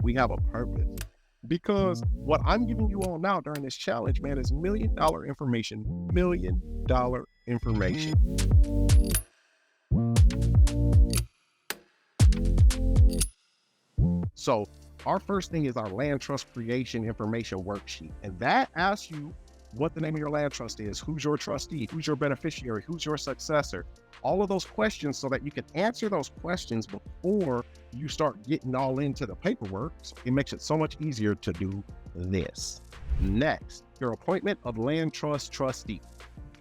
we have a purpose. Because what I'm giving you all now during this challenge, man, is $1 million information, $1 million information. So our first thing is our land trust creation information worksheet. And that asks you what the name of your land trust is, who's your trustee, who's your beneficiary, who's your successor, all of those questions so that you can answer those questions before you start getting all into the paperwork. It makes it so much easier to do this. Next, your appointment of land trust trustee.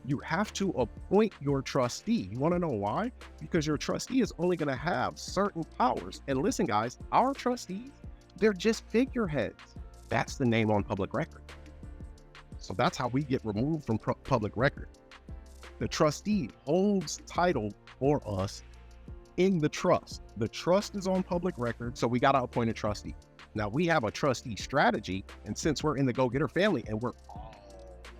You have to appoint your trustee. You want to know why? Because your trustee is only going to have certain powers. And listen, guys, our trustees, they're just figureheads. That's the name on public record. So that's how we get removed from public record. The trustee holds title for us in the trust. The trust is on public record, so we got to appoint a trustee. Now, we have a trustee strategy, and since we're in the Go-Getter family and we're all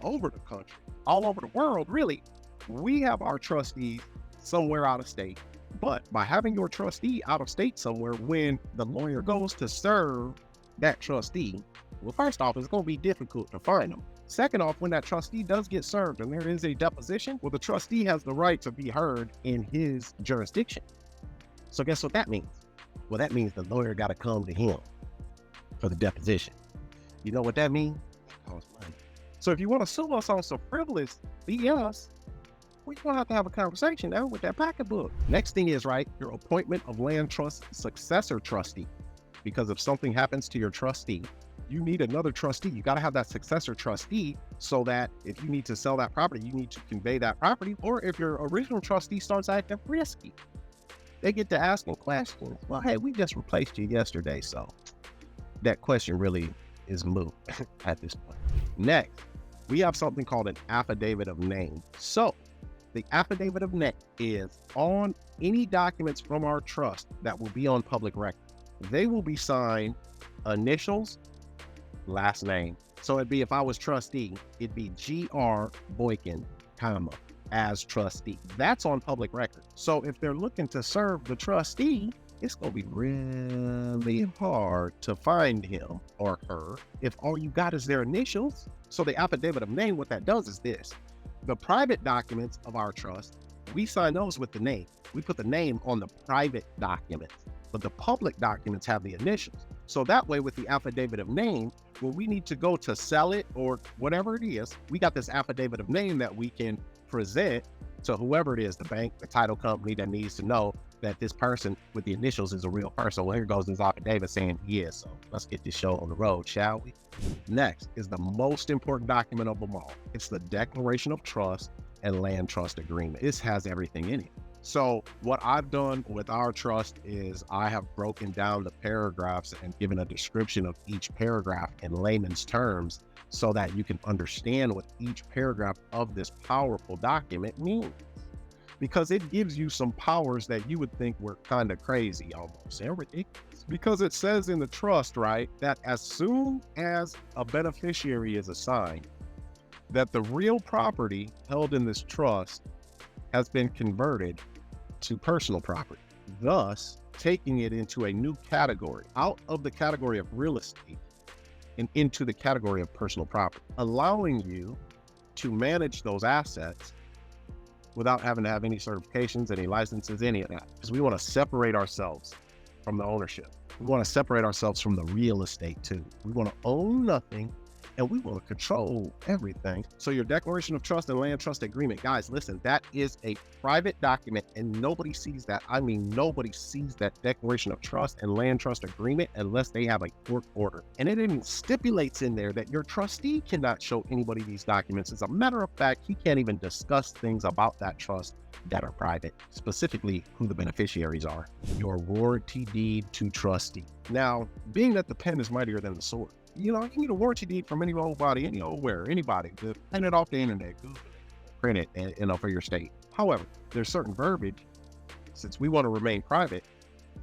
over the country, all over the world, really, we have our trustees somewhere out of state. But by having your trustee out of state somewhere, when the lawyer goes to serve that trustee, well, first off, it's going to be difficult to find them. Second off, when that trustee does get served and there is a deposition, well, the trustee has the right to be heard in his jurisdiction. So guess what that means? Well, that means the lawyer got to come to him for the deposition. You know what that means? It costs money. So if you want to sue us on some frivolous BS, well, you're going to have a conversation now with that pocketbook. Next thing is, right, your appointment of land trust successor trustee. Because if something happens to your trustee, you need another trustee. You got to have that successor trustee so that if you need to sell that property, you need to convey that property. Or if your original trustee starts acting risky, they get to asking questions. Well, hey, we just replaced you yesterday, so that question really is moot at this point. Next, we have something called an affidavit of name. So the affidavit of name is on any documents from our trust that will be on public record. They will be signed initials, last name. So it'd be, if I was trustee, it'd be G.R. Boykin, comma, as trustee. That's on public record. So if they're looking to serve the trustee, it's going to be really hard to find him or her if all you got is their initials. So the affidavit of name, what that does is this. The private documents of our trust, we sign those with the name. We put the name on the private documents, but the public documents have the initials. So that way, with the affidavit of name, when we need to go to sell it or whatever it is, we got this affidavit of name that we can present to whoever it is, the bank, the title company, that needs to know that this person with the initials is a real person. Well, here goes this affidavit saying he is. So let's get this show on the road, shall we? Next is the most important document of them all. It's the Declaration of Trust and Land Trust Agreement. This has everything in it. So what I've done with our trust is I have broken down the paragraphs and given a description of each paragraph in layman's terms so that you can understand what each paragraph of this powerful document means. Because it gives you some powers that you would think were kind of crazy almost and ridiculous. Because it says in the trust, right, that as soon as a beneficiary is assigned, that the real property held in this trust has been converted to personal property, thus taking it into a new category, out of the category of real estate and into the category of personal property, allowing you to manage those assets without having to have any certifications, any licenses, any of that. Because we want to separate ourselves from the ownership. We want to separate ourselves from the real estate too. We want to own nothing and we want to control everything. So your Declaration of Trust and Land Trust Agreement, guys, listen, that is a private document and nobody sees that. I mean, nobody sees that Declaration of Trust and Land Trust Agreement unless they have a court order. And it even stipulates in there that your trustee cannot show anybody these documents. As a matter of fact, he can't even discuss things about that trust that are private, specifically who the beneficiaries are. Your warranty deed to trustee. Now, being that the pen is mightier than the sword, you know, you can get a warranty deed from any old body, any old where, anybody. Just print it off the internet, Google it, print it, and, you know, for your state. However, there's certain verbiage, since we want to remain private,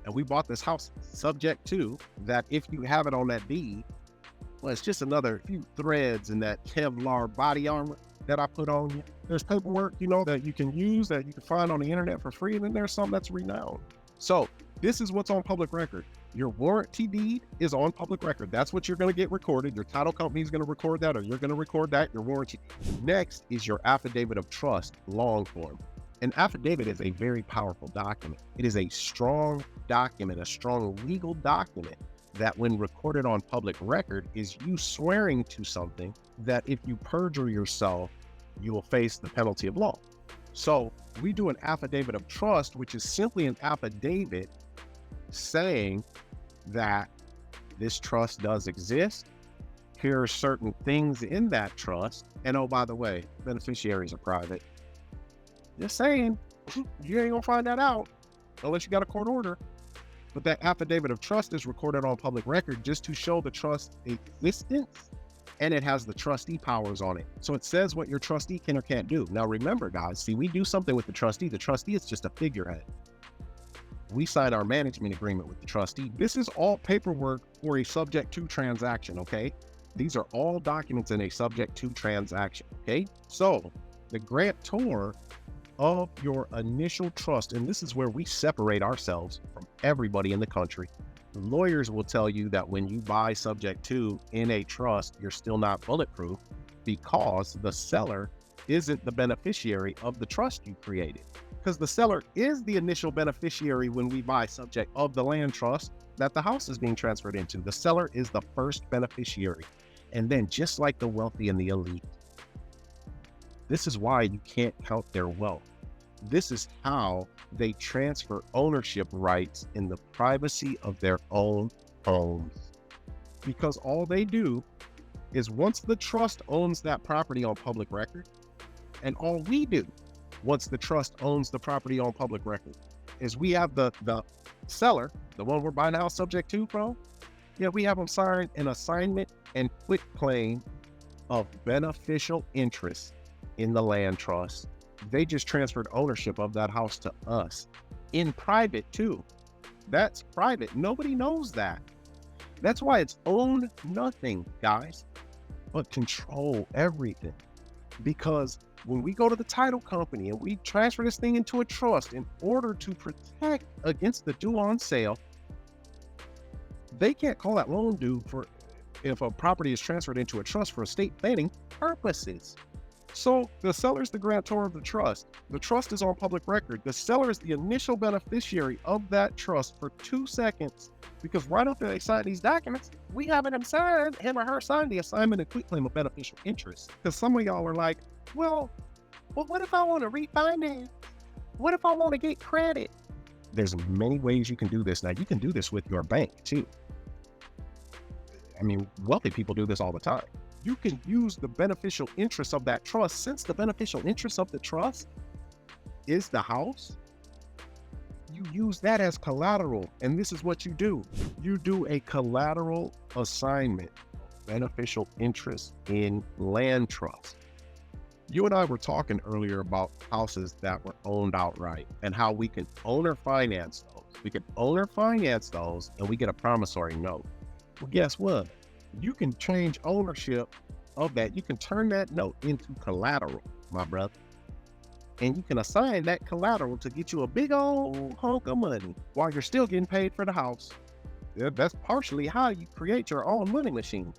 and we bought this house subject to that. If you have it on that deed, well, it's just another few threads in that Kevlar body armor that I put on you. There's paperwork, you know, that you can use, that you can find on the internet for free, and then there's some that's renowned. So this is what's on public record. Your warranty deed is on public record. That's what you're going to get recorded. Your title company is going to record that, or you're going to record that, your warranty deed. Next is your Affidavit of Trust, long form. An affidavit is a very powerful document. It is a strong document, a strong legal document that when recorded on public record is you swearing to something that if you perjure yourself, you will face the penalty of law. So we do an Affidavit of Trust, which is simply an affidavit saying that this trust does exist. Here are certain things in that trust. And oh, by the way, beneficiaries are private. Just saying, you ain't gonna find that out unless you got a court order. But that Affidavit of Trust is recorded on public record just to show the trust existence, and it has the trustee powers on it. So it says what your trustee can or can't do. Now remember, guys, see, we do something with the trustee. The trustee is just a figurehead. We sign our management agreement with the trustee. This is all paperwork for a subject to transaction, okay? These are all documents in a subject to transaction, okay? So the grantor of your initial trust, and this is where we separate ourselves from everybody in the country. The lawyers will tell you that when you buy subject to in a trust, you're still not bulletproof because the seller isn't the beneficiary of the trust you created. Because the seller is the initial beneficiary when we buy subject of the land trust that the house is being transferred into. The seller is the first beneficiary. And then just like the wealthy and the elite, this is why you can't count their wealth. This is how they transfer ownership rights in the privacy of their own homes. Because all they do is once the trust owns that property on public record, and all we do once the trust owns the property on public record is we have the seller, the one we're buying the house subject to from, we have them sign an assignment and quitclaim of beneficial interest in the land trust. They just transferred ownership of that house to us in private too. That's private. Nobody knows that. That's why it's own nothing, guys, but control everything. Because when we go to the title company and we transfer this thing into a trust in order to protect against the due on sale, they can't call that loan due for if a property is transferred into a trust for estate planning purposes. So the seller is the grantor of the trust. The trust is on public record. The seller is the initial beneficiary of that trust for 2 seconds, because right after they sign these documents, we having him or her sign the assignment and quitclaim of beneficial interest. Because some of y'all are like, well, what if I want to refinance? What if I want to get credit? There's many ways you can do this. Now, you can do this with your bank too. I mean, wealthy people do this all the time. You can use the beneficial interest of that trust. Since the beneficial interest of the trust is the house, you use that as collateral. And this is what you do. You do a collateral assignment of beneficial interest in land trust. You and I were talking earlier about houses that were owned outright and how we can owner finance those. We can owner finance those and we get a promissory note. Well, guess what? You can change ownership of that. You can turn that note into collateral, my brother. And you can assign that collateral to get you a big old hunk of money while you're still getting paid for the house. That's partially how you create your own money machine.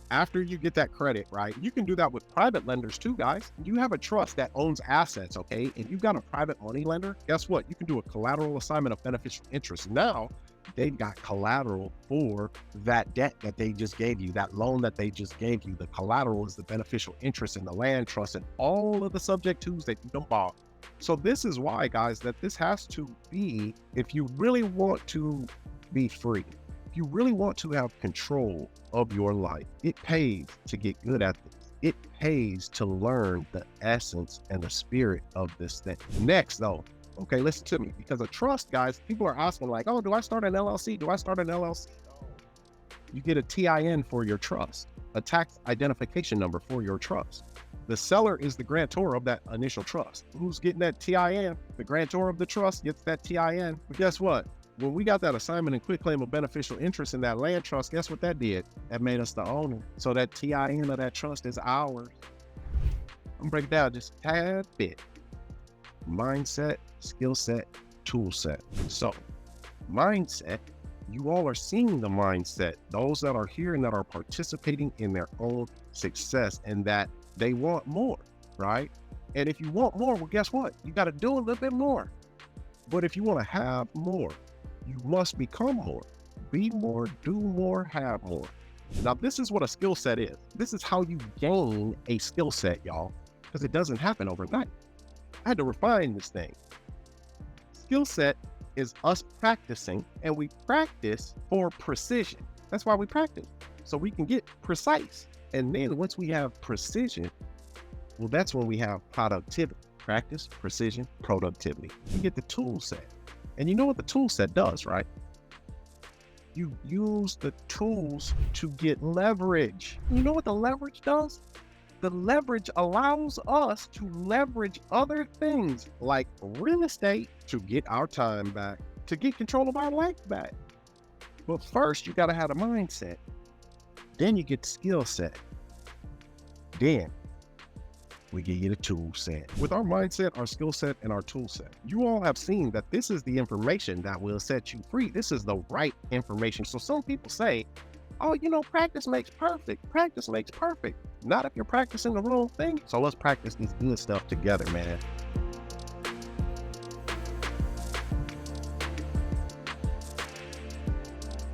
After you get that credit, right? You can do that with private lenders too, guys. You have a trust that owns assets, okay? And you've got a private money lender. Guess what? You can do a collateral assignment of beneficial interest. Now, they've got collateral for that debt that they just gave you, that loan that they just gave you. The collateral is the beneficial interest in the land trust and all of the subject twos that you don't borrow. So this is why, guys, that this has to be, if you really want to be free, if you really want to have control of your life, it pays to get good at this. It pays to learn the essence and the spirit of this thing. Next, though, okay, listen to me, because a trust, guys, people are asking like, oh, do I start an LLC? Do I start an LLC? No. You get a TIN for your trust, a tax identification number for your trust. The seller is the grantor of that initial trust. Who's getting that TIN? The grantor of the trust gets that TIN. But guess what? When we got that assignment and quitclaim of beneficial interest in that land trust, guess what that did? That made us the owner. So that TIN of that trust is ours. I'm gonna break it down just a tad bit. Mindset, skill set, tool set. So mindset, You all are seeing the mindset, those that are here and that are participating in their own success, and that they want more, right? And if you want more, well, guess what? You got to do a little bit more. But if you want to have more, you must become more. Be more, do more, have more. Now, this is what a skill set is. This is how you gain a skill set, y'all, because it doesn't happen overnight. I had to refine this thing. Skill set is us practicing, and we practice for precision. That's why we practice, so we can get precise. And then once we have precision, well, that's when we have productivity. Practice, precision, productivity. You get the tool set. And you know what the tool set does, right? You use the tools to get leverage. You know what the leverage does? The leverage allows us to leverage other things like real estate to get our time back, to get control of our life back. But first, you got to have a mindset. Then you get the skill set. Then we can get a tool set. With our mindset, our skill set, and our tool set, you all have seen that this is the information that will set you free. This is the right information. So some people say, oh, practice makes perfect. Practice makes perfect. Not if you're practicing the wrong thing. So let's practice this good stuff together, man.